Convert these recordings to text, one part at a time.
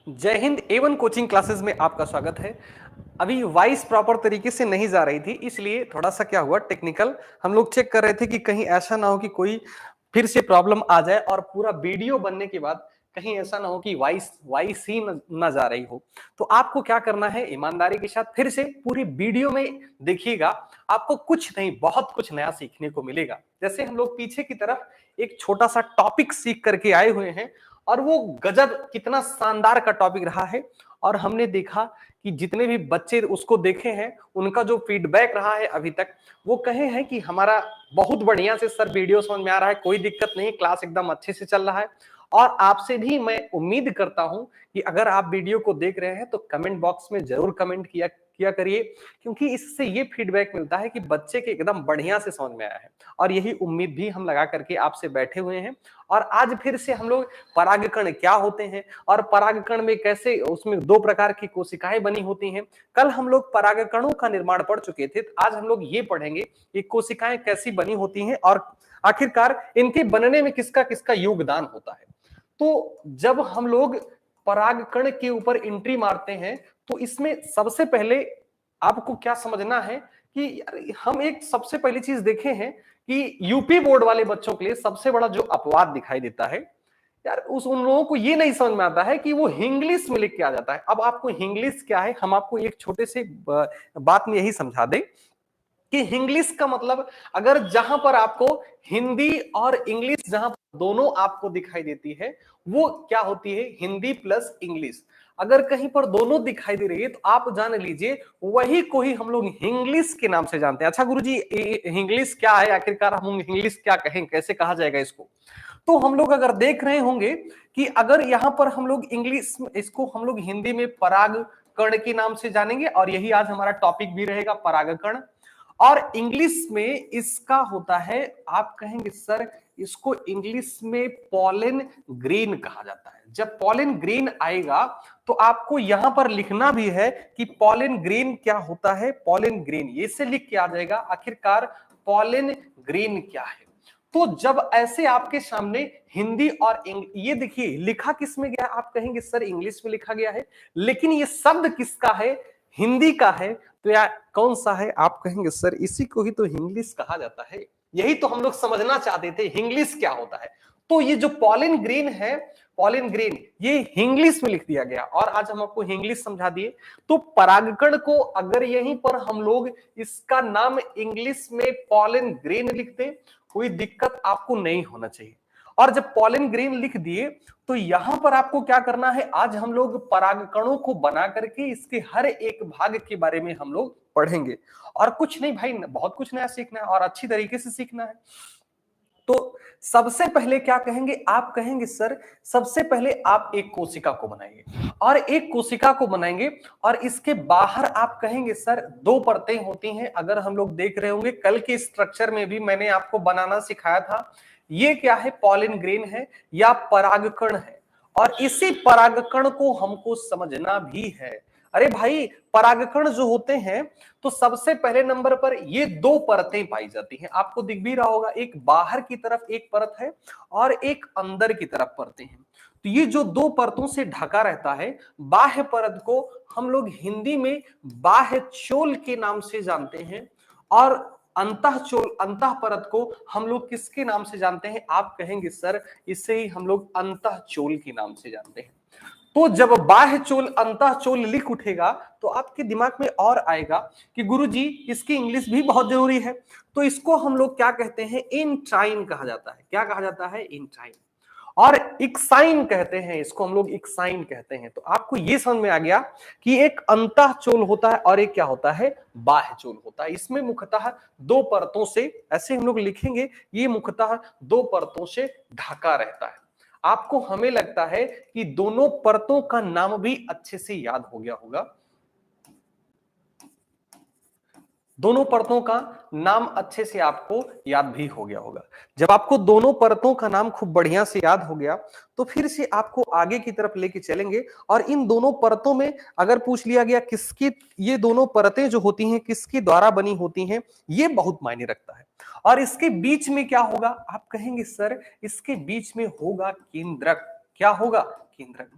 जय Hind Avon coaching classes में आपका स्वागत है। अभी वॉइस प्रॉपर तरीके से नहीं जा रही थी, इसलिए थोड़ा सा क्या हुआ, टेक्निकल हम लोग चेक कर रहे थे कि कहीं ऐसा ना हो कि कोई फिर से प्रॉब्लम आ जाए और पूरा वीडियो बनने के बाद कहीं ऐसा ना हो कि वॉइस वॉइस ही न जा रही हो। तो आपको क्या करना है, ईमानदारी के साथ फिर से पूरी वीडियो में देखिएगा। आपको कुछ नहीं, बहुत कुछ नया सीखने को मिलेगा। जैसे हम लोग पीछे की तरफ एक छोटा सा टॉपिक सीख करके आए हुए हैं और वो गजब कितना शानदार का टॉपिक रहा है। और हमने देखा कि जितने भी बच्चे उसको देखे हैं उनका जो फीडबैक रहा है अभी तक, वो कहे हैं कि हमारा बहुत बढ़िया से सर वीडियो समझ में आ रहा है, कोई दिक्कत नहीं, क्लास एकदम अच्छे से चल रहा है। और आपसे भी मैं उम्मीद करता हूं कि अगर आप वीडियो को देख रहे हैं तो कमेंट बॉक्स में जरूर कमेंट किया करिए, क्योंकि इससे ये फीडबैक मिलता है कि बच्चे के एकदम बढ़िया से समझ में आया है। और यही उम्मीद भी हम लगा करके आपसे बैठे हुए हैं। और आज फिर से हम लोग परागकण क्या होते हैं और परागकण में कैसे, उसमें दो प्रकार की कोशिकाएं बनी होती हैं। कल हम लोग परागकणों का निर्माण पढ़ चुके थे, आज हम लोग ये पढ़ेंगे कि कोशिकाएं कैसी बनी होती हैं और आखिरकार इनके बनने में किसका किसका योगदान होता है। तो जब हम लोग परागकण के ऊपर एंट्री मारते हैं तो इसमें सबसे पहले आपको क्या समझना है कि यार हम एक सबसे पहली चीज देखे हैं कि यूपी बोर्ड वाले बच्चों के लिए सबसे बड़ा जो अपवाद दिखाई देता है, यार उन लोगों को ये नहीं समझ में आता है कि वो इंग्लिश में लिख के आ जाता है। अब आपको इंग्लिश क्या है, हम आपको एक छोटे से बात में यही समझा दें कि इंग्लिश का मतलब, अगर जहां पर आपको हिंदी और इंग्लिश जहां दोनों आपको दिखाई देती है, वो क्या होती है, हिंदी प्लस इंग्लिश। अगर कहीं पर दोनों दिखाई दे रही है तो आप जान लीजिए वही को ही हम लोग इंग्लिश के नाम से जानते हैं। अच्छा गुरुजी, इंग्लिश क्या है आखिरकार, हम इंग्लिश क्या कहें, कैसे कहा जाएगा इसको? तो हम लोग अगर देख रहे होंगे कि अगर यहां पर हम लोग इंग्लिश, इसको हम लोग हिंदी में पराग कण के नाम से जानेंगे और यही आज हमारा टॉपिक भी रहेगा, परागकण। और इंग्लिश में इसका होता है, आप कहेंगे सर इसको इंग्लिश में पॉलन ग्रेन कहा जाता है। जब पॉलन ग्रेन आएगा तो आपको यहां पर लिखना भी है कि पॉलन ग्रेन क्या होता है। पॉलन ग्रेन ये से लिख के आ जाएगा आखिरकार पॉलन ग्रेन क्या है। तो जब ऐसे आपके सामने हिंदी और ये देखिए लिखा किस में गया, आप कहेंगे सर इंग्लिश में लिखा गया है, लेकिन ये शब्द किसका है, हिंदी का है। तो यार कौन सा है, आप कहेंगे सर इसी को ही तो इंग्लिश कहा जाता है। यही तो हम लोग समझना चाहते थे, इंग्लिश क्या होता है। तो ये जो पॉलन ग्रेन है, पॉलन ग्रेन ये इंग्लिश में लिख दिया गया और आज हम आपको इंग्लिश समझा दिए। तो परागकण को अगर यहीं पर हम लोग इसका नाम इंग्लिश में पॉलन ग्रेन लिखते, कोई दिक्कत आपको नहीं होना चाहिए। और जब पॉलन ग्रेन लिख दिए तो यहां पर आपको क्या करना है, आज हम लोग परागकणों को बना करके इसके हर एक भाग के बारे में हम लोग पढ़ेंगे। और कुछ नहीं भाई, बहुत कुछ नया सीखना है और अच्छी तरीके से सीखना है। तो सबसे पहले क्या कहेंगे, आप कहेंगे सर सबसे पहले आप एक कोशिका को बनाएंगे और एक कोशिका को बनाएंगे और इसके बाहर आप कहेंगे सर दो परतें होती हैं। अगर हम लोग देख रहे होंगे कल के स्ट्रक्चर में भी मैंने आपको बनाना सिखाया था। ये क्या है, पॉलन ग्रेन है या परागकण है, और इसी परागकण को हमको समझना भी है। अरे भाई परागकण जो होते हैं तो सबसे पहले नंबर पर ये दो परतें पाई जाती हैं, आपको दिख भी रहा होगा, एक बाहर की तरफ एक परत है और एक अंदर की तरफ परतें हैं। तो ये जो दो परतों से ढका रहता है, बाह्य परत को हम लोग हिंदी में बाह्य चोल के नाम से जानते हैं और अंतः परत को हम लोग किसके नाम से जानते हैं, आप कहेंगे सर इसे ही हम लोग अंतः चोल के नाम से जानते हैं। तो जब बाह्य चोल अंतः चोल लिख उठेगा तो आपके दिमाग में और आएगा कि गुरुजी इसकी इंग्लिश भी बहुत जरूरी है। तो इसको हम लोग क्या कहते हैं, इंट्राइन कहा जाता है। क्या कहा जाता है, इंट्राइन। और इक्साइन कहते हैं इसको, हम लोग इक्साइन कहते हैं। तो आपको ये समझ में आ गया कि एक अंतः चोल होता है और एक क्या होता है, बाह्य चोल होता है। इसमें मुख्यतः दो परतों से, ऐसे हम लोग लिखेंगे, ये मुख्यतः दो परतों से ढका रहता है। आपको हमें लगता है कि दोनों परतों का नाम भी अच्छे से याद हो गया होगा। दोनों परतों का नाम अच्छे से आपको याद भी हो गया होगा। जब आपको दोनों परतों का नाम खूब बढ़िया से याद हो गया तो फिर से आपको आगे की तरफ लेके चलेंगे और इन दोनों परतों में अगर पूछ लिया गया किसकी, ये दोनों परतें जो होती हैं किसके द्वारा बनी होती हैं, ये बहुत मायने रखता है। और इसके बीच में क्या होगा, आप कहेंगे सर इसके बीच में होगा केंद्रक। क्या होगा, केंद्रक।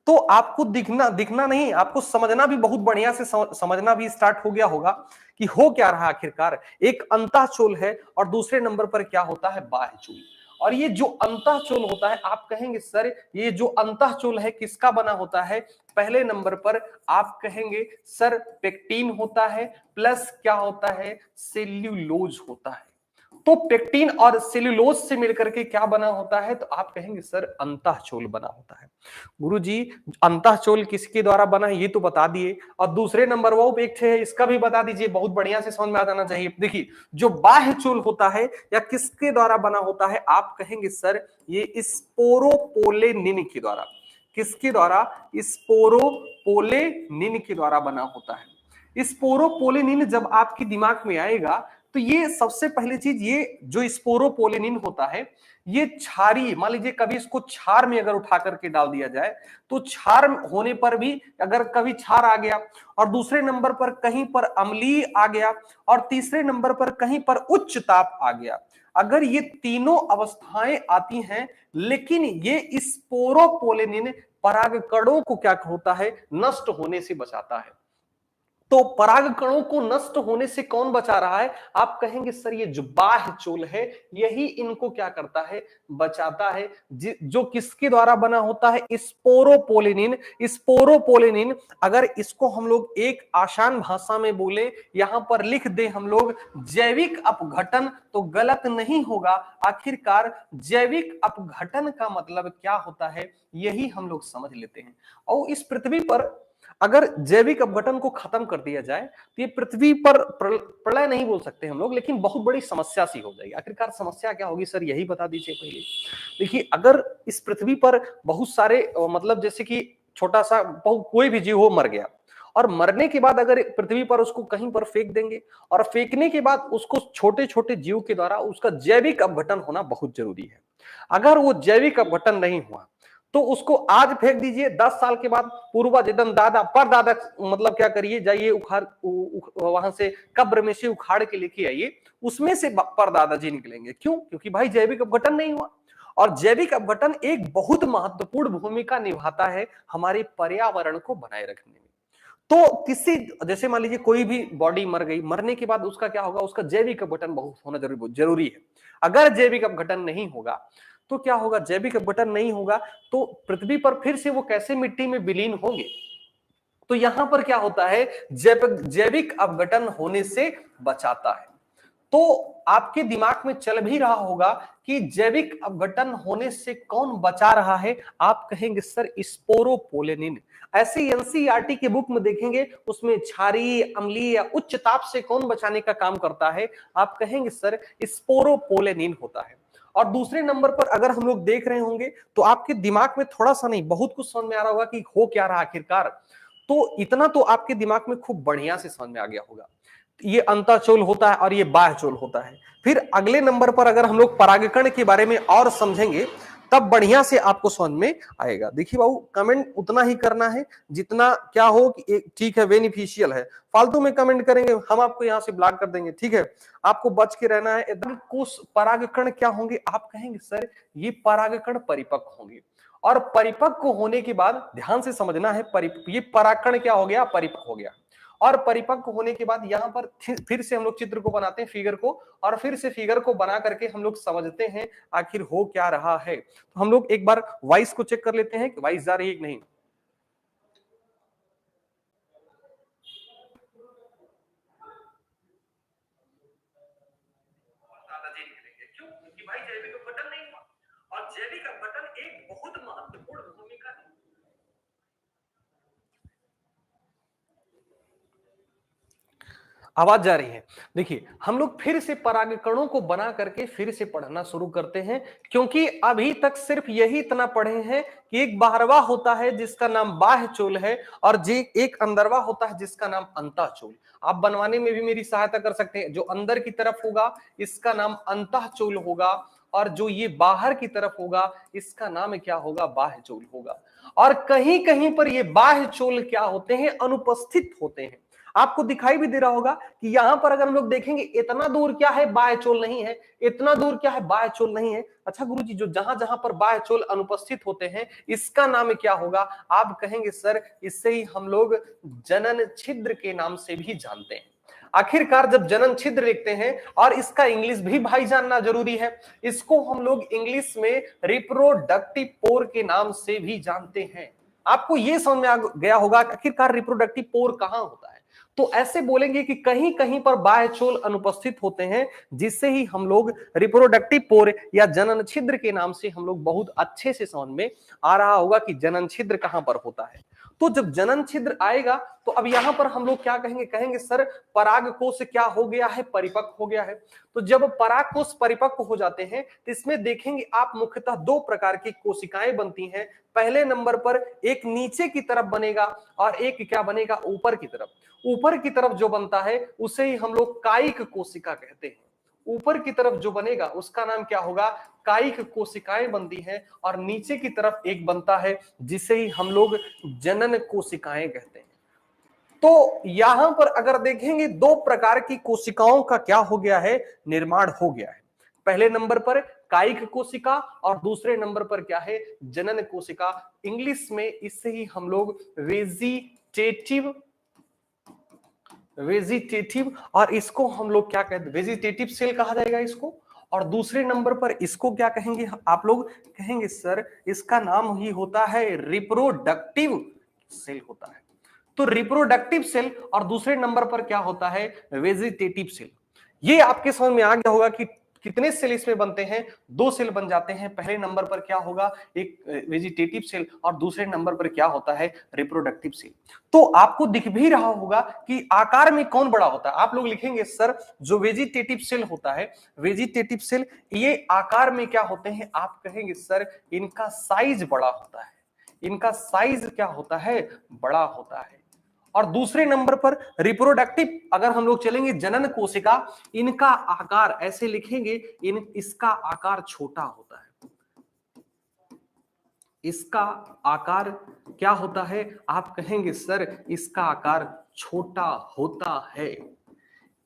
तो आपको दिखना नहीं, आपको समझना भी बहुत बढ़िया से समझना भी स्टार्ट हो गया होगा कि हो क्या रहा आखिरकार। एक अंतःचूल है और दूसरे नंबर पर क्या होता है, बाह्यचूल। और ये जो अंतःचूल होता है, आप कहेंगे सर ये जो अंतःचूल है किसका बना होता है? पहले नंबर पर आप कहेंगे सर पेक्टिन होता है, प्लस क्या होता है, सेल्यूलोज होता है। तो पेक्टिन और सेल्यूलोज से मिलकर के क्या बना होता है? तो आप कहेंगे सर अंतःचूल बना होता है। गुरुजी अंतःचूल किसके द्वारा बना है ये तो बता दिए, और दूसरे नंबर वो पेक्ट है इसका भी बता दीजिए, बहुत बढ़िया से समझ में आ जाना चाहिए। देखिए जो बाह्यचूल होता है या किसके द्वारा बना होता है, आप कहेंगे सर ये स्पोरोपोलेनिन के द्वारा। किसके द्वारा? स्पोरोपोलेनिन के द्वारा बना होता है। स्पोरोपोलेनिन जब आपके दिमाग में आएगा तो ये सबसे पहली चीज, ये जो स्पोरोपोलेनिन होता है ये क्षारीय, मान लीजिए कभी इसको क्षार में अगर उठा करके डाल दिया जाए तो क्षार होने पर भी अगर कभी क्षार आ गया, और दूसरे नंबर पर कहीं पर अम्लीय आ गया, और तीसरे नंबर पर कहीं पर उच्च ताप आ गया, अगर ये तीनों अवस्थाएं आती हैं, लेकिन ये स्पोरोपोलेनिन परागकणों को क्या होता है, नष्ट होने से बचाता है। तो परागकणों को नष्ट होने से कौन बचा रहा है? आप कहेंगे सर ये जो बाह्यचूल है यही इनको क्या करता है, बचाता है। जो किसके द्वारा बना होता है? स्पोरोपोलेनिन। स्पोरोपोलेनिन अगर इसको हम लोग एक आसान भाषा में बोले, यहां पर लिख दे हम लोग जैविक अपघटन, तो गलत नहीं होगा। आखिरकार जैविक अपघटन का मतलब क्या होता है यही हम लोग समझ लेते हैं। और इस पृथ्वी पर अगर जैविक अपघटन को खत्म कर दिया जाए तो ये पृथ्वी पर प्रलय नहीं बोल सकते हम लोग, लेकिन बहुत बड़ी समस्या सी हो जाएगी। आखिरकार समस्या क्या होगी सर यही बता दीजिए पहले। देखिए अगर इस पृथ्वी पर बहुत सारे मतलब जैसे कि छोटा सा कोई भी जीव हो मर गया, और मरने के बाद अगर पृथ्वी पर उसको कहीं पर फेंक देंगे, और फेंकने के बाद उसको छोटे छोटे जीव के द्वारा उसका जैविक अपघटन होना बहुत जरूरी है। अगर वो जैविक अपघटन नहीं हुआ तो उसको आज फेंक दीजिए, 10 साल के बाद पूर्वज एकदम दादा परदादा मतलब क्या करिए, जाइए वहां से कब्र में से उखाड़ के लेके आइए, उसमें से परदादा जी निकलेंगे। क्यों? क्योंकि भाई जैविक अपघटन नहीं हुआ। और जैविक अपघटन एक बहुत महत्वपूर्ण भूमिका निभाता है हमारे पर्यावरण को बनाए रखने में। तो किसी जैसे मान लीजिए कोई भी बॉडी मर गई, मरने के बाद उसका क्या होगा, उसका जैविक अपघटन बहुत होना जरूरी है। अगर जैविक अपघटन नहीं होगा तो क्या होगा, जैविक अपघटन नहीं होगा तो पृथ्वी पर फिर से वो कैसे मिट्टी में विलीन होंगे। तो यहां पर क्या होता है, जैविक अपघटन होने से बचाता है। तो आपके दिमाग में चल भी रहा होगा कि जैविक अपघटन होने से कौन बचा रहा है? आप कहेंगे सर स्पोरोपोलेनिन। ऐसे एनसीईआरटी के बुक में देखेंगे उसमें क्षारीय, अम्लीय या उच्च ताप से कौन बचाने का काम करता है? आप कहेंगे सर स्पोरोपोलेनिन होता है। और दूसरे नंबर पर अगर हम लोग देख रहे होंगे तो आपके दिमाग में थोड़ा सा नहीं बहुत कुछ समझ में आ रहा होगा कि हो क्या रहा आखिरकार। तो इतना तो आपके दिमाग में खूब बढ़िया से समझ में आ गया होगा। ये अंतःचूल होता है और ये बाह्यचूल होता है। फिर अगले नंबर पर अगर हम लोग परागकण के बारे में और समझेंगे तब बढ़िया से आपको समझ में आएगा। देखिए बाबू कमेंट उतना ही करना है जितना क्या हो कि एक ठीक है बेनिफिशियल है, फालतू में कमेंट करेंगे हम आपको यहाँ से ब्लॉक कर देंगे। ठीक है, आपको बच के रहना है एकदम। कुछ परागकण क्या होंगे? आप कहेंगे सर ये परागकण परिपक्व होंगे, और परिपक्व होने के बाद ध्यान से समझना है, ये परागकण क्या हो गया, परिपक्व हो गया। और परिपक्व होने के बाद यहाँ पर फिर से हम लोग चित्र को बनाते हैं, फिगर को, और फिर से फिगर को बना करके हम लोग समझते हैं आखिर हो क्या रहा है। तो हम लोग एक बार वॉइस को चेक कर लेते हैं कि वॉइस जा रही है कि नहीं। क्यों? क्योंकि भाई जैविक अपघटन नहीं हुआ, और जैविक अपघटन एक बहुत महत्वपूर्ण भूमिका है। आवाज जा रही है। देखिए हम लोग फिर से परागकणों को बना करके फिर से पढ़ना शुरू करते हैं, क्योंकि अभी तक सिर्फ यही इतना पढ़े हैं कि एक बाहरवा होता है जिसका नाम बाह्यचूल है, और जे एक अंदरवा होता है जिसका नाम अंतःचूल। आप बनवाने में भी मेरी सहायता कर सकते हैं। जो अंदर की तरफ होगा इसका नाम अंतःचूल होगा, और जो ये बाहर की तरफ होगा इसका नाम क्या होगा, बाह्यचूल होगा। और कहीं कहीं पर ये बाह्यचूल क्या होते हैं, अनुपस्थित होते हैं। आपको दिखाई भी दे रहा होगा कि यहां पर अगर हम लोग देखेंगे इतना दूर क्या है, बाह्यचोल नहीं है, इतना दूर क्या है, बाह्यचोल नहीं है। अच्छा गुरुजी, जो जहां जहां पर बाह्यचोल अनुपस्थित होते हैं इसका नाम क्या होगा? आप कहेंगे सर इससे ही हम लोग जनन छिद्र के नाम से भी जानते हैं। आखिरकार जब जनन छिद्र लिखते हैं, और इसका इंग्लिश भी भाई जानना जरूरी है, इसको हम लोग इंग्लिश में रिप्रोडक्टिव पोर के नाम से भी जानते हैं। आपको यह समझ में आ गया होगा आखिरकार रिप्रोडक्टिव पोर कहां होता है। तो ऐसे बोलेंगे कि कहीं कहीं पर बाह्यचोल अनुपस्थित होते हैं, जिससे ही हम लोग रिप्रोडक्टिव पोर या जनन छिद्र के नाम से हम लोग बहुत अच्छे से समझ में आ रहा होगा कि जनन छिद्र कहां पर होता है। तो जब जनन छिद्र आएगा तो अब यहां पर हम लोग क्या कहेंगे? कहेंगे सर परागकोश क्या हो गया है, परिपक्व हो गया है। तो जब परागकोश परिपक्व हो जाते हैं तो इसमें देखेंगे आप मुख्यतः दो प्रकार की कोशिकाएं बनती हैं। पहले नंबर पर एक नीचे की तरफ बनेगा और एक क्या बनेगा, ऊपर की तरफ। ऊपर की तरफ जो बनता है उसे ही हम लोग कायिक कोशिका कहते हैं। ऊपर की तरफ जो बनेगा उसका नाम क्या होगा? कायिक कोशिकाएं बनती हैं। और नीचे की तरफ एक बनता है जिसे ही हम लोग जनन कोशिकाएं कहते हैं। तो यहां पर अगर देखेंगे दो प्रकार की कोशिकाओं का क्या हो गया है, निर्माण हो गया है। पहले नंबर पर कायिक कोशिका और दूसरे नंबर पर क्या है, जनन कोशिका। इंग्लिश में इससे ही हम लोग वेजिटेटिव और इसको हम लोग क्या कहते हैं, वेजिटेटिव सेल कहा जाएगा इसको। और दूसरे नंबर पर इसको क्या कहेंगे आप लोग? कहेंगे सर इसका नाम ही होता है रिप्रोडक्टिव सेल होता है। तो रिप्रोडक्टिव सेल और दूसरे नंबर पर क्या होता है, वेजिटेटिव सेल। ये आपके समझ में आ गया होगा कि कितने सेल इसमें बनते हैं, दो सेल बन जाते हैं। पहले नंबर पर क्या होगा, एक वेजिटेटिव सेल और दूसरे नंबर पर क्या होता है, रिप्रोडक्टिव सेल। तो आपको दिख भी रहा होगा कि आकार में कौन बड़ा होता है। आप लोग लिखेंगे सर जो वेजिटेटिव सेल होता है, वेजिटेटिव सेल ये आकार में क्या होते हैं, आप कहेंगे सर इनका साइज बड़ा होता है। इनका साइज क्या होता है, बड़ा होता है। और दूसरे नंबर पर रिप्रोडक्टिव अगर हम लोग चलेंगे, जनन कोशिका, इनका आकार ऐसे लिखेंगे, इसका आकार छोटा होता है। इसका आकार क्या होता है, आप कहेंगे सर इसका आकार छोटा होता है।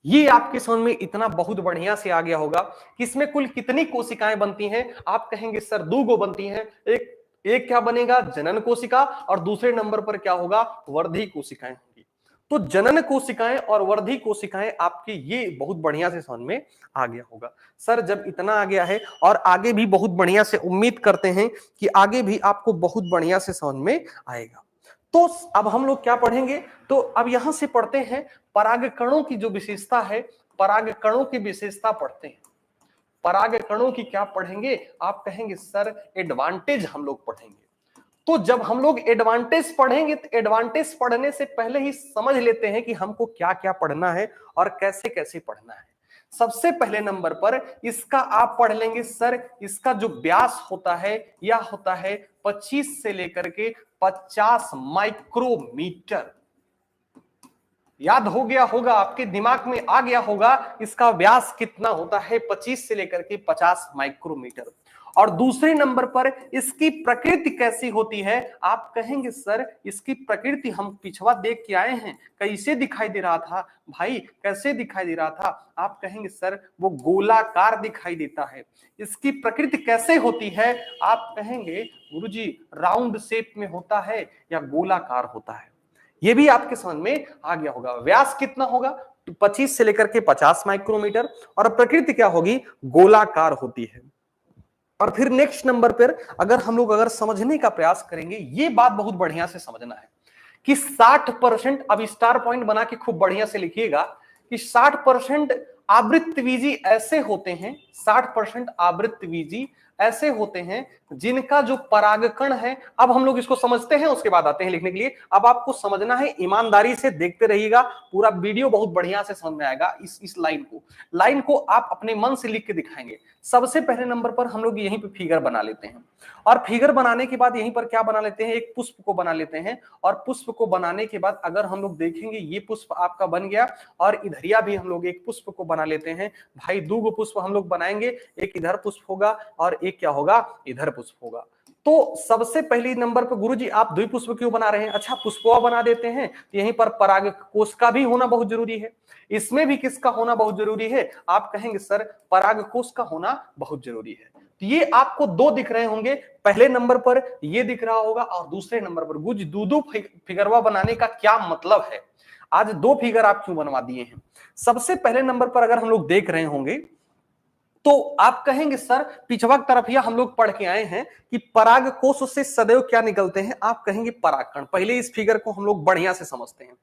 ये आपके समझ में इतना बहुत बढ़िया से आ गया होगा कि इसमें कुल कितनी कोशिकाएं बनती हैं। आप कहेंगे सर दो गो बनती हैं। एक क्या बनेगा, जनन कोशिका, और दूसरे नंबर पर क्या होगा, वर्धी कोशिकाएं होंगी। तो जनन कोशिकाएं और वर्धी कोशिकाएं आपकी, ये बहुत बढ़िया से समझ में आ गया होगा। सर जब इतना आ गया है और आगे भी बहुत बढ़िया से, उम्मीद करते हैं कि आगे भी आपको बहुत बढ़िया से समझ में आएगा। तो अब हम लोग क्या पढ़ेंगे, तो अब यहां से पढ़ते हैं परागकणों की जो विशेषता है, परागकणों की विशेषता पढ़ते हैं। परागकणों की क्या पढ़ेंगे, आप कहेंगे सर एडवांटेज हम लोग पढ़ेंगे। तो जब हम लोग एडवांटेज पढ़ेंगे तो एडवांटेज पढ़ने से पहले ही समझ लेते हैं कि हमको क्या क्या पढ़ना है और कैसे कैसे पढ़ना है। सबसे पहले नंबर पर इसका आप पढ़ लेंगे सर, इसका जो व्यास होता है यह होता है 25 से लेकर के 50 माइक्रोमीटर। याद हो गया होगा, आपके दिमाग में आ गया होगा इसका व्यास कितना होता है, 25 से लेकर के 50 माइक्रोमीटर। और दूसरे नंबर पर इसकी प्रकृति कैसी होती है, आप कहेंगे सर इसकी प्रकृति हम पिछवा देख के आए हैं, कैसे दिखाई दे रहा था भाई, कैसे दिखाई दे रहा था? आप कहेंगे सर वो गोलाकार दिखाई देता है। इसकी प्रकृति कैसे होती है, आप कहेंगे गुरुजी राउंड शेप में होता है या गोलाकार होता है। ये भी आपके समझ में आ गया होगा। व्यास कितना होगा, 25 से लेकर के 50 माइक्रोमीटर, और प्रकृति क्या होगी, गोलाकार होती है। और फिर नेक्स्ट नंबर पर अगर हम लोग समझने का प्रयास करेंगे, ये बात बहुत बढ़िया से समझना है कि 60%, अब स्टार पॉइंट बना के खूब बढ़िया से लिखिएगा कि 60% आवृत्तबीजी ऐसे होते हैं, 60% आवृत्तबीजी ऐसे होते हैं जिनका जो परागकण है, अब हम लोग इसको समझते हैं उसके बाद आते हैं लिखने के लिए। अब आपको समझना है, ईमानदारी से देखते रहिएगा, पूरा वीडियो बहुत बढ़िया से समझ में आएगा। इस लाइन को आप अपने मन से लिख के दिखाएंगे। सबसे पहले नंबर पर हम लोग यहीं पे फिगर बना लेते हैं, और फिगर बनाने के बाद यहीं पर क्या बना लेते हैं, एक पुष्प को बना लेते हैं। और पुष्प को बनाने के बाद अगर हम लोग देखेंगे, ये पुष्प आपका बन गया, और इधरिया भी हम लोग एक पुष्प को बना लेते हैं। भाई दो गो पुष्प हम लोग बनाएंगे, एक इधर पुष्प होगा और एक क्या होगा, इधर पुष्प होगा। तो सबसे पहली नंबर पर गुरुजी आप द्विपुष्प क्यों बना रहे हैं? अच्छा, पुष्पवा बना देते हैं तो यहीं पर पराग कोश का भी होना बहुत जरूरी है। इसमें भी किसका होना बहुत जरूरी है? आप कहेंगे सर पराग कोश का होना बहुत जरूरी है। तो ये आपको दो दिख रहे होंगे, पहले नंबर पर ये दिख रहा होगा और दूसरे नंबर पर गुरुजी दो फिगरवा बनाने का क्या मतलब है? आज दो फिगर आप क्यों बनवा दिए हैं? सबसे पहले नंबर पर अगर हम लोग देख रहे होंगे तो आप कहेंगे सर पिछवा तरफ या हम लोग पढ़ के आए हैं कि पराग कोश से सदैव क्या निकलते हैं? आप कहेंगे परागकण। पहले इस फिगर को हम लोग बढ़िया से समझते हैं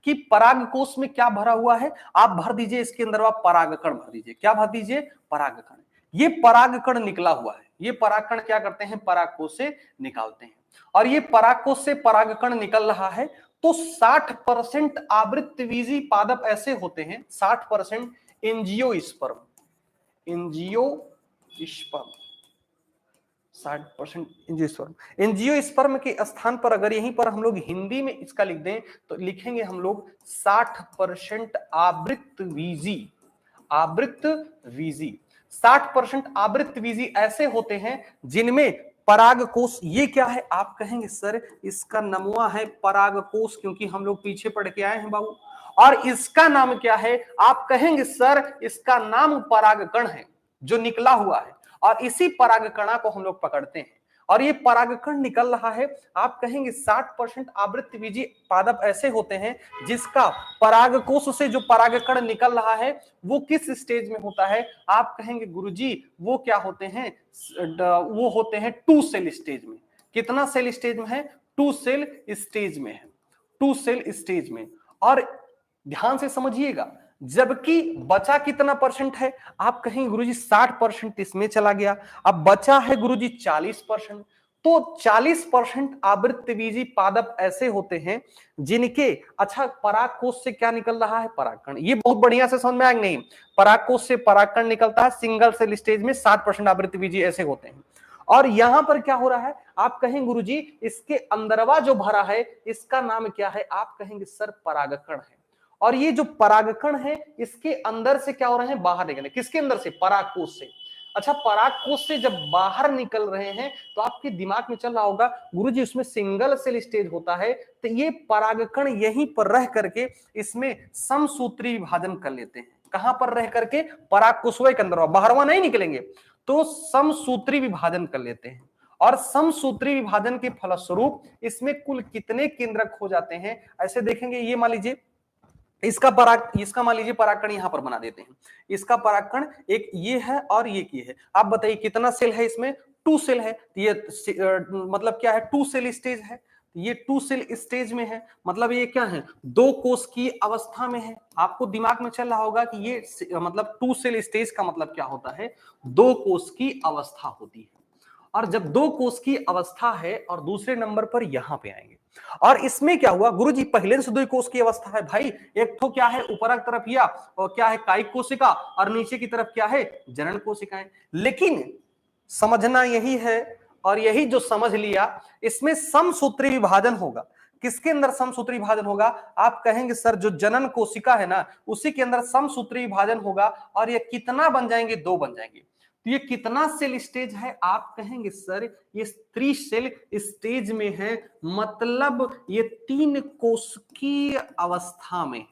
कि पराग कोश में क्या भरा हुआ है। आप भर दीजिए इसके अंदर, आप परागकण भर दीजिए। क्या भर दीजिए? परागकण। ये परागकण निकला हुआ है। ये परागकण क्या करते हैं? पराग कोश से निकालते हैं। और ये पराग कोश से परागकण निकल रहा है तो 60% आवृत्तवीजी पादप ऐसे होते हैं, 60% एंजियोस्पर्म, एंजियोस्पर्म, 60% एंजियोस्पर्म। एंजियोस्पर्म के स्थान पर अगर यहीं पर हम लोग हिंदी में इसका लिख दें तो लिखेंगे हम लोग 60% आवृत्तवीजी। आवृत्तवीजी 60% आवृत्तवीजी ऐसे होते हैं जिनमें परागकोश, ये क्या है? आप कहेंगे सर इसका नमुआ है परागकोश, क्योंकि हम लोग पीछे पढ़ के आए हैं बाबू। और इसका नाम क्या है? आप कहेंगे सर इसका नाम परागकण है जो निकला हुआ है। और इसी परागकणा को हम लोग पकड़ते हैं और ये परागकण निकल रहा है। आप कहेंगे 60% आवृत्तवीजी पादप ऐसे होते हैं जिसका परागकोश से जो परागकण निकल रहा है वो किस स्टेज में होता है? आप कहेंगे गुरुजी वो क्या होते हैं? वो होते हैं 2 सेल स्टेज में। कितना सेल स्टेज में है? 2 सेल स्टेज में है, 2 सेल स्टेज में। और ध्यान से समझिएगा, जबकि बचा कितना परसेंट है? आप कहेंगे गुरुजी 60% इसमें चला गया, अब बचा है गुरुजी 40%। तो 40% आवृत्तवीजी पादप ऐसे होते हैं जिनके, अच्छा परागकोश से क्या निकल रहा है? परागकण। ये बहुत बढ़िया से समझ में आएगा नहीं? परागकोश से परागकण निकलता है सिंगल सेल स्टेज में, 60% आवृत्तवीजी ऐसे होते हैं। और यहां पर क्या हो रहा है? आप कहेंगे गुरुजी इसके अंदरवा जो भरा है इसका नाम क्या है? आप कहेंगे सर परागकण है। और ये जो परागकण है इसके अंदर से क्या हो रहे हैं? बाहर निकल रहे। किसके अंदर से? परागकोश से। अच्छा, परागकोश से जब बाहर निकल रहे हैं तो आपके दिमाग में चल रहा होगा गुरुजी उसमें सिंगल सेल स्टेज होता है, तो ये परागकण यहीं पर रह करके इसमें समसूत्री विभाजन कर लेते हैं। कहां पर रह करके? परागकोशवा के अंदर, बाहरवा नहीं निकलेंगे, तो समसूत्री विभाजन कर लेते हैं। और समसूत्री विभाजन के फलस्वरूप इसमें कुल कितने केंद्रक हो जाते हैं? ऐसे देखेंगे, ये मान लीजिए इसका मान लीजिए परागकण यहां पर बना देते हैं। इसका परागकण एक ये है और ये है। आप बताइए कितना सेल है इसमें? 2 सेल है। ये मतलब क्या है? 2 सेल स्टेज है। ये 2 सेल स्टेज में है, मतलब ये क्या है? 2 कोष की अवस्था में है। आपको दिमाग में चल रहा होगा कि ये मतलब 2 सेल स्टेज का मतलब क्या होता है? 2 कोष की अवस्था होती है। और जब 2 कोष की अवस्था है और दूसरे नंबर पर यहां पे आएंगे, और इसमें क्या हुआ गुरुजी? पहले से 2 कोष की अवस्था है भाई। एक तो क्या है ऊपर की तरफ या और क्या है कायिक कोशिका, और नीचे की तरफ क्या है? जनन कोशिकाएं। लेकिन समझना यही है, और यही जो समझ लिया, इसमें समसूत्री विभाजन होगा। किसके अंदर समसूत्री विभाजन होगा? आप कहेंगे सर जो जनन कोशिका है ना उसी के अंदर समसूत्री विभाजन होगा। और ये कितना बन जाएंगे? 2 बन जाएंगे। तो ये कितना सेल स्टेज है? आप कहेंगे सर ये 3 सेल स्टेज में है, मतलब ये 3 कोशिकीय अवस्था में है।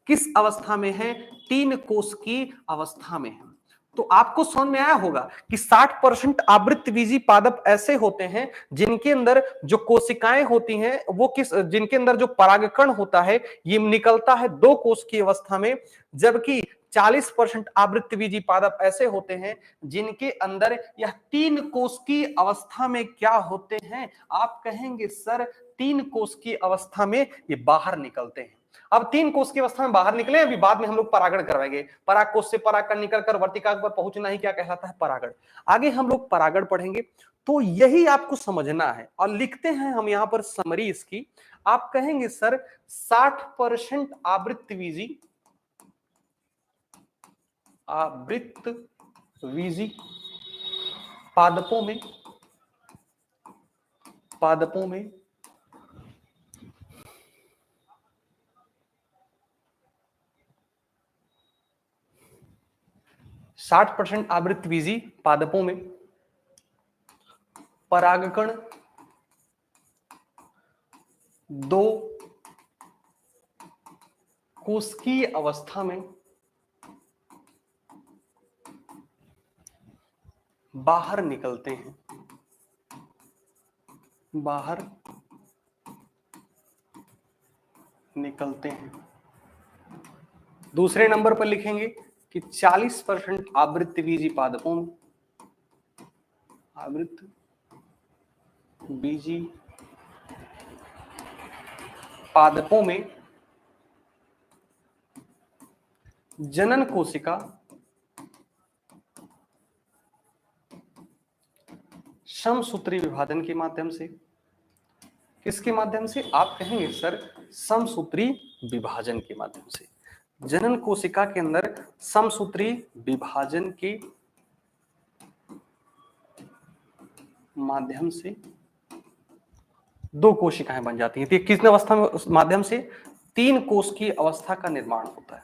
किस अवस्था में है? 3 कोशिकीय अवस्था में है। तो आपको समझ में आया होगा कि 60% आवृत्तवीजी पादप ऐसे होते हैं जिनके अंदर जो कोशिकाएं होती हैं वो जिनके अंदर जो परागकण होता है ये निकलता है 2 कोष की अवस्था में, जबकि 40% आवृत्तवीजी पादप ऐसे होते हैं जिनके अंदर यह 3 कोष की अवस्था में क्या होते हैं? आप कहेंगे सर 3 कोष की अवस्था में ये बाहर निकलते हैं। अब 3 कोष की अवस्था में बाहर निकले, अभी बाद में हम लोग परागण करवाएंगे। परागकोश से परागकण निकलकर वर्तिकाग्र पर पहुंचना ही क्या कहलाता है? परागण। आगे हम लोग परागण पढ़ेंगे। तो यही आपको समझना है, और लिखते हैं हम यहां पर समरी इसकी। आप कहेंगे सर 60% आवृत्तवीजी पादपों में 60% आवृत्तवीजी पादपों में परागकण दो कोशिकीय अवस्था में बाहर निकलते हैं, बाहर निकलते हैं। दूसरे नंबर पर लिखेंगे कि 40% आवृत्त बीजी पादपों में, आवृत्त बीजी पादपों में जनन कोशिका समसूत्री विभाजन के माध्यम से, किसके माध्यम से? आप कहेंगे सर समसूत्री विभाजन के माध्यम से। जनन कोशिका के अंदर समसूत्री विभाजन के माध्यम से दो कोशिकाएं बन जाती हैं। तो किस अवस्था में? उस माध्यम से 3 कोश की अवस्था का निर्माण होता है।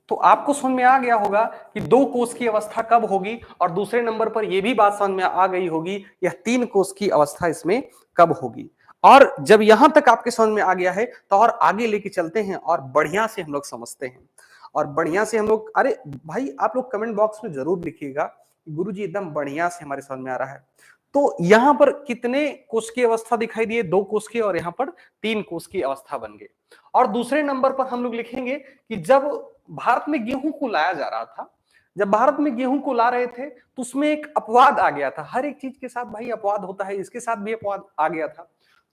तो आपको समझ में आ गया होगा कि 2 कोश की अवस्था कब होगी, और दूसरे नंबर पर यह भी बात समझ में आ गई होगी यह 3 कोश की अवस्था इसमें कब होगी। और जब यहां तक आपके समझ में आ गया है तो और आगे लेके चलते हैं और बढ़िया से हम लोग समझते हैं, और बढ़िया से हम लोग, अरे भाई आप लोग कमेंट बॉक्स में जरूर लिखिएगा गुरुजी एकदम बढ़िया से हमारे समझ में आ रहा है। तो यहां पर कितने कोश की अवस्था दिखाई दिए? 2 कोश की, और यहां पर 3 कोश की अवस्था बन गई। और दूसरे नंबर पर हम लोग लिखेंगे कि जब भारत में गेहूं को लाया जा रहा था, जब भारत में गेहूं को ला रहे थे तो उसमें एक अपवाद आ गया था। हर एक चीज के साथ भाई अपवाद होता है, इसके साथ भी अपवाद आ गया था।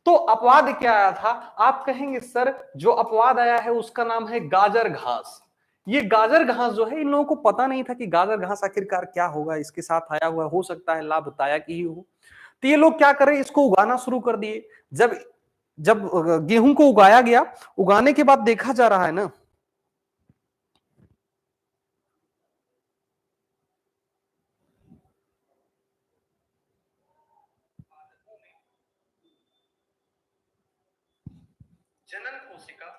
तो अपवाद क्या आया था? आप कहेंगे सर जो अपवाद आया है उसका नाम है गाजर घास। ये गाजर घास जो है, इन लोगों को पता नहीं था कि गाजर घास आखिरकार क्या होगा, इसके साथ आया हुआ हो सकता है लाभदायक ही हो। तो ये लोग क्या कर रहे, इसको उगाना शुरू कर दिए। जब जब गेहूं को उगाया गया, उगाने के बाद देखा जा रहा है ना, जनन कोशिका,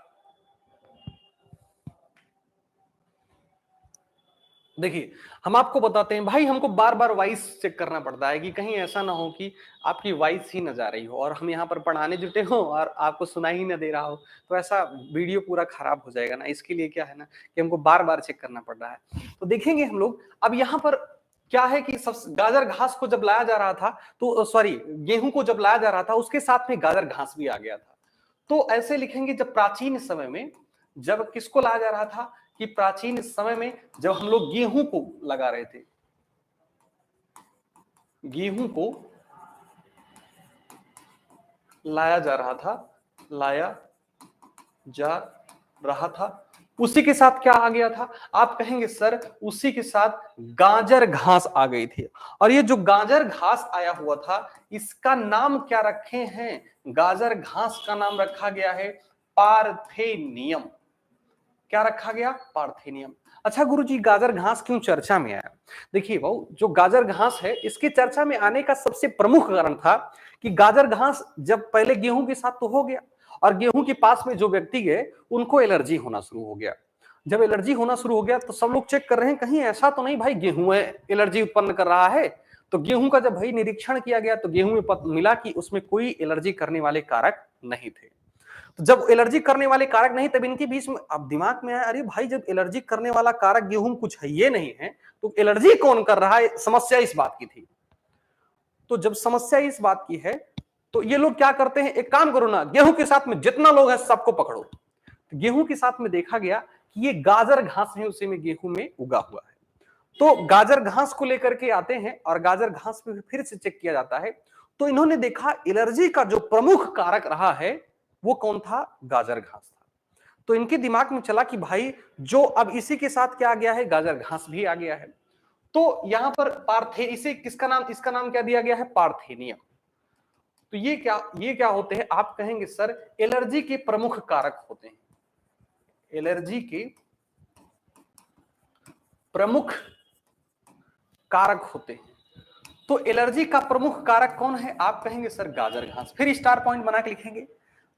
देखिए हम आपको बताते हैं भाई, हमको बार बार वॉइस चेक करना पड़ता है कि कहीं ऐसा ना हो कि आपकी वॉइस ही न जा रही हो और हम यहाँ पर पढ़ाने जुटे हो और आपको सुना ही ना दे रहा हो, तो ऐसा वीडियो पूरा खराब हो जाएगा ना। इसके लिए क्या है ना कि हमको बार बार चेक करना पड़ रहा है। तो देखेंगे हम लोग अब यहाँ पर क्या है कि सब गाजर घास को जब लाया जा रहा था, तो सॉरी गेहूं को जब लाया जा रहा था उसके साथ में गाजर घास भी आ गया था। तो ऐसे लिखेंगे जब प्राचीन समय में, जब किसको लाया जा रहा था कि प्राचीन समय में जब हम लोग गेहूं को लगा रहे थे, गेहूं को लाया जा रहा था, लाया जा रहा था, उसी के साथ क्या आ गया था? आप कहेंगे सर उसी के साथ गाजर घास आ गई थी। और ये जो गाजर घास आया हुआ था इसका नाम क्या रखे हैं? गाजर घास का नाम रखा गया है पार्थेनियम। क्या रखा गया? पार्थेनियम। अच्छा गुरुजी गाजर घास क्यों चर्चा में आया? देखिए वो जो गाजर घास है इसके चर्चा में आने का सबसे प्रमुख कारण था कि गाजर घास जब पहले गेहूं के साथ तो हो गया, और गेहूं के पास में जो व्यक्ति गए उनको एलर्जी होना शुरू हो गया। जब एलर्जी होना शुरू हो गया तो सब लोग चेक कर रहे हैं कहीं ऐसा तो नहीं भाई गेहूं है एलर्जी उत्पन्न कर रहा है। तो गेहूं का जब भाई निरीक्षण किया गया तो गेहूं में मिला कि उसमें कोई एलर्जी करने वाले कारक नहीं थे। तो जब एलर्जी करने वाले कारक नहीं, तब इनके बीच में अब दिमाग में आया अरे भाई जब एलर्जी करने वाला कारक गेहूं कुछ है ये नहीं है तो एलर्जी कौन कर रहा है? समस्या इस बात की थी। तो जब समस्या इस बात की है तो ये लोग क्या करते हैं, एक काम करो ना गेहूं के साथ में जितना लोग है सबको पकड़ो। तो गेहूं के साथ में देखा गया कि ये गाजर घास है उसी में गेहूं में उगा हुआ है। तो गाजर घास को लेकर के आते हैं और गाजर घास पे फिर से चेक किया जाता है। तो इन्होंने देखा एलर्जी का जो प्रमुख कारक रहा है वो कौन था? गाजर घास था। तो इनके दिमाग में चला कि भाई जो अब इसी के साथ क्या आ गया है? गाजर घास भी आ गया है। तो यहां पर इसे किसका नाम, इसका नाम क्या दिया गया है? पार्थेनियम। तो ये क्या होते हैं? आप कहेंगे सर एलर्जी के प्रमुख कारक होते हैं, एलर्जी के प्रमुख कारक होते हैं। तो एलर्जी का प्रमुख कारक कौन है? आप कहेंगे सर गाजर घास। फिर स्टार पॉइंट बना के लिखेंगे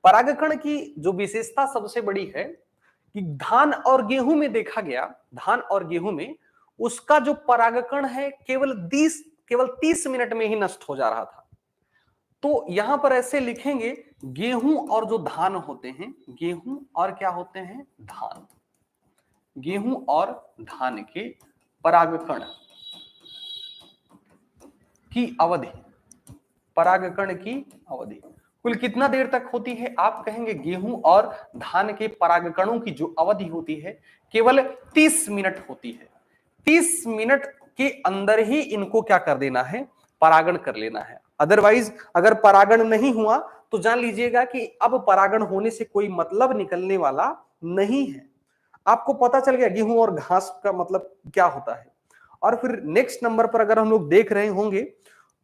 परागकण की जो विशेषता सबसे बड़ी है कि धान और गेहूं में देखा गया, धान और गेहूं में उसका जो परागकण है केवल 30 मिनट में ही नष्ट हो जा रहा था। तो यहां पर ऐसे लिखेंगे, गेहूं और जो धान होते हैं, गेहूं और क्या होते हैं, धान, गेहूं और धान के परागकण की अवधि, परागकण की अवधि कुल कितना देर तक होती है? आप कहेंगे गेहूं और धान के परागकणों की जो अवधि होती है केवल 30 मिनट होती है। 30 मिनट के अंदर ही इनको क्या कर देना है? परागण कर लेना है। अदरवाइज अगर परागण नहीं हुआ तो जान लीजिएगा कि अब परागण होने से कोई मतलब निकलने वाला नहीं है। आपको पता चल गया गेहूं और घास का मतलब क्या होता है। और फिर नेक्स्ट नंबर पर अगर हम लोग देख रहे होंगे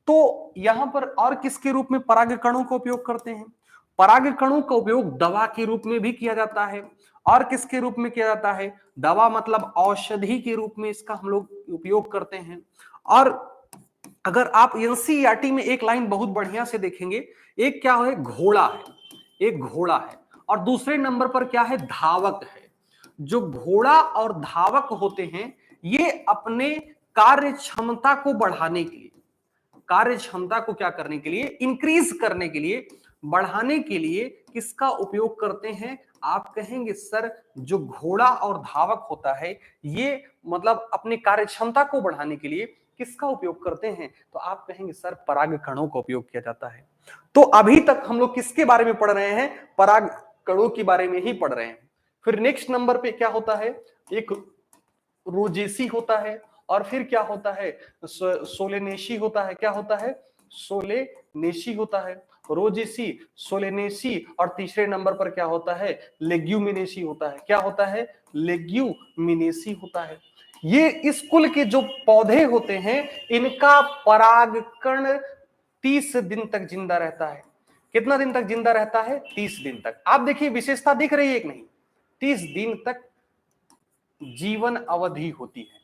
तो यहां पर और किसके रूप में परागकणों का उपयोग करते हैं? परागकणों का उपयोग दवा के रूप में भी किया जाता है। और किसके रूप में किया जाता है? दवा मतलब औषधि के रूप में इसका हम लोग उपयोग करते हैं। और अगर आप एनसीईआरटी में एक लाइन बहुत बढ़िया से देखेंगे, एक क्या है? घोड़ा है, एक घोड़ा है, और दूसरे नंबर पर क्या है? धावक है। जो घोड़ा और धावक होते हैं ये अपने कार्य क्षमता को बढ़ाने के लिए, कार्य क्षमता को क्या करने के लिए? इंक्रीज करने के लिए, बढ़ाने के लिए किसका उपयोग करते हैं? आप कहेंगे सर जो घोड़ा और धावक होता है ये मतलब अपने कार्य क्षमता को बढ़ाने के लिए किसका उपयोग करते हैं? तो आप कहेंगे सर परागकणों का उपयोग किया जाता है। तो अभी तक हम लोग किसके बारे में पढ़ रहे हैं? परागकणों के बारे में ही पढ़ रहे हैं। फिर नेक्स्ट नंबर पे क्या होता है? एक रोजेसी होता है, और फिर क्या होता है? सोलेनेशी होता है। क्या होता है? सोलेनेशी होता है, रोजेसी, सोलेनेसी, और तीसरे नंबर पर क्या होता है? लेग्यूमिनेसी होता है। क्या होता है? लेग्यूमिनेसी होता है। ये इस कुल के जो पौधे होते हैं इनका परागकण 30 दिन तक जिंदा रहता है। कितना दिन तक जिंदा रहता है? 30 दिन तक। आप देखिए विशेषता दिख रही है कि नहीं? 30 दिन तक जीवन अवधि होती है।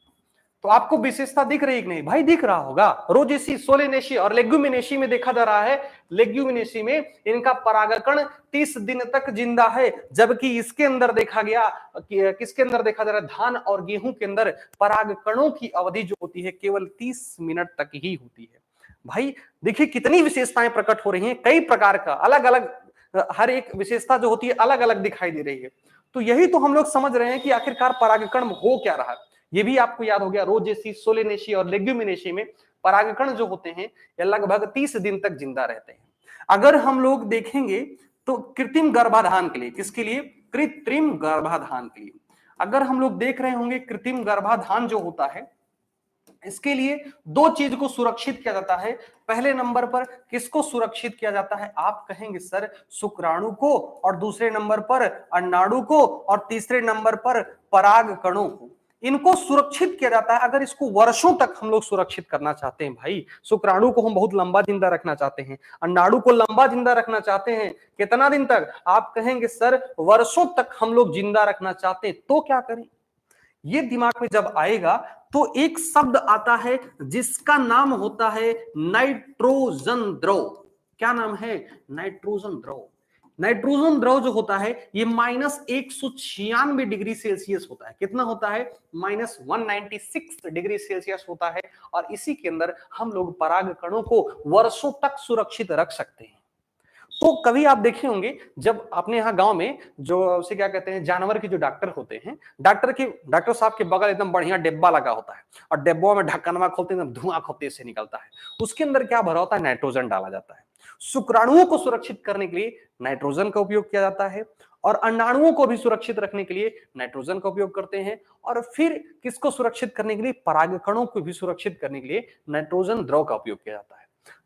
तो आपको विशेषता दिख रही है कि नहीं? भाई दिख रहा होगा। रोजेसी, सोलेनेसी और लेग्यूमिनेसी में देखा जा रहा है, लेग्यूमिनेसी में इनका परागकण 30 दिन तक जिंदा है, जबकि इसके अंदर देखा गया कि किसके अंदर देखा जा रहा है? धान और गेहूं के अंदर परागकणों की अवधि जो होती है केवल 30 मिनट तक ही होती है। भाई देखिए कितनी विशेषताएं प्रकट हो रही हैं, कई प्रकार का अलग अलग, हर एक विशेषता जो होती है अलग अलग दिखाई दे रही है। तो यही तो हम लोग समझ रहे हैं कि आखिरकार परागकण हो क्या रहा है। ये भी आपको याद हो गया, रोजेसी, सोलेनेसी और लेग्यूमिनेसी में परागकण जो होते हैं ये लगभग 30 दिन तक जिंदा रहते हैं। अगर हम लोग देखेंगे तो कृत्रिम गर्भाधान के लिए, किसके लिए? कृत्रिम गर्भाधान के लिए अगर हम लोग देख रहे होंगे, कृत्रिम गर्भाधान जो होता है इसके लिए दो चीज को सुरक्षित किया जाता है। पहले नंबर पर किसको सुरक्षित किया जाता है? आप कहेंगे सर शुक्राणु को, और दूसरे नंबर पर अंडाणु को, और तीसरे नंबर पर परागकणों को। इनको सुरक्षित किया जाता है। अगर इसको वर्षों तक हम लोग सुरक्षित करना चाहते हैं, भाई शुक्राणु को हम बहुत लंबा जिंदा रखना चाहते हैं, अंडाणु को लंबा जिंदा रखना चाहते हैं, कितना दिन तक? आप कहेंगे सर वर्षों तक हम लोग जिंदा रखना चाहते हैं, तो क्या करें? ये दिमाग में जब आएगा तो एक शब्द आता है जिसका नाम होता है नाइट्रोजन द्रव। क्या नाम है? नाइट्रोजन द्रव। नाइट्रोजन द्रव जो होता है ये -196 डिग्री सेल्सियस होता है। कितना होता है? -196 डिग्री सेल्सियस होता है। और इसी के अंदर हम लोग परागकणों को वर्षों तक सुरक्षित रख सकते हैं। तो कभी आप देखे होंगे जब अपने यहाँ गांव में जो उसे क्या कहते हैं, जानवर के जो डॉक्टर होते हैं, डॉक्टर साहब के बगल एकदम बढ़िया डिब्बा लगा होता है, और डिब्बों में ढक्कनवा खोलते हैं, धुआं खूब तेज से निकलता है। उसके अंदर क्या भरा होता है? नाइट्रोजन डाला जाता है। शुक्राणुओं को सुरक्षित करने के लिए नाइट्रोजन का उपयोग किया जाता है, और अंडाणुओं को भी सुरक्षित रखने के लिए नाइट्रोजन का उपयोग करते हैं, और फिर किसको सुरक्षित करने के लिए? परागकणों को भी सुरक्षित करने के लिए नाइट्रोजन द्रव का उपयोग किया जाता है।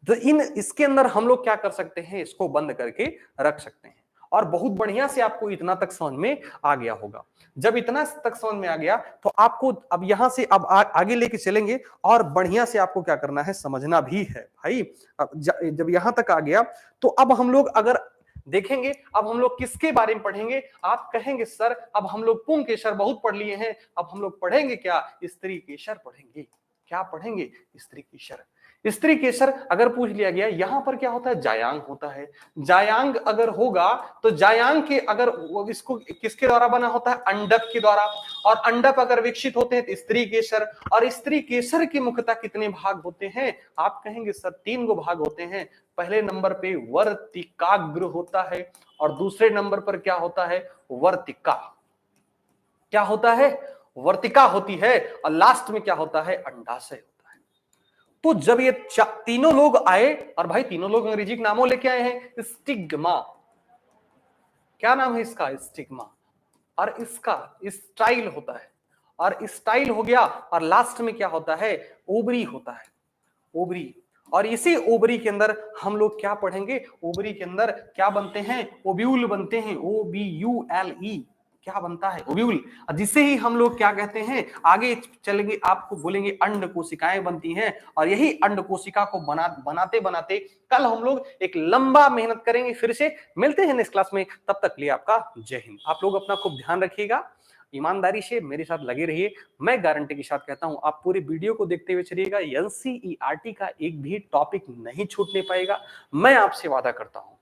तो इसके अंदर हम लोग क्या कर सकते हैं? इसको बंद करके रख सकते हैं। और बहुत बढ़िया से आपको इतना तक समझ में आ गया होगा। जब इतना तक समझ में आ गया तो आपको अब यहां से अब आगे लेके चलेंगे, और बढ़िया से आपको क्या करना है? समझना भी है भाई। अब जब यहां तक आ गया तो अब हम लोग अगर देखेंगे, अब हम लोग किसके बारे में पढ़ेंगे? आप कहेंगे सर अब हम लोग पुंकेसर बहुत पढ़ लिए हैं, अब हम लोग पढ़ेंगे क्या? स्त्री केसर पढ़ेंगे। क्या पढ़ेंगे? स्त्री केसर। स्त्री केसर अगर पूछ लिया गया, यहां पर क्या होता है, जायांग होता है। जायांग अगर होगा तो जायांग के अगर इसको किसके द्वारा बना होता है, अंडक के द्वारा, और अंडक अगर विकसित होते हैं तो स्त्री केसर। और स्त्री केसर के मुख्यतः कितने भाग होते हैं, आप कहेंगे सर 3 गो भाग होते हैं। पहले नंबर पे वर्तिकाग्र होता है, और दूसरे नंबर पर क्या होता है, वर्तिका। क्या होता है, वर्तिका होती है, और लास्ट में क्या होता है, अंडाशय होता है। तो जब ये तीनों लोग आए, और भाई तीनों लोग अंग्रेजी के नामों लेके आए हैं, स्टिग्मा, क्या नाम है इसका, स्टिग्मा, और इसका स्टाइल होता है, और स्टाइल हो गया, और लास्ट में क्या होता है, ओवरी होता है, ओवरी। और इसी ओवरी के अंदर हम लोग क्या पढ़ेंगे, ओवरी के अंदर क्या बनते हैं, ओव्यूल बनते हैं, OVULE, क्या बनता है, ओव्यूल। जिसे ही हम लोग क्या कहते हैं, आगे चलेंगे आपको बोलेंगे अंड कोशिकाएं बनती हैं, और यही अंड कोशिका को बनाते बनाते कल हम लोग एक लंबा मेहनत करेंगे। फिर से मिलते हैं नेक्स्ट क्लास में, तब तक के लिए आपका जय हिंद। आप लोग अपना खूब ध्यान रखिएगा, ईमानदारी से मेरे साथ लगे रहिए। मैं गारंटी के साथ कहता हूं, आप पूरी वीडियो को देखते हुए चलिएगा, एनसीईआरटी का एक भी टॉपिक नहीं छूटने पाएगा, मैं आपसे वादा करता हूं।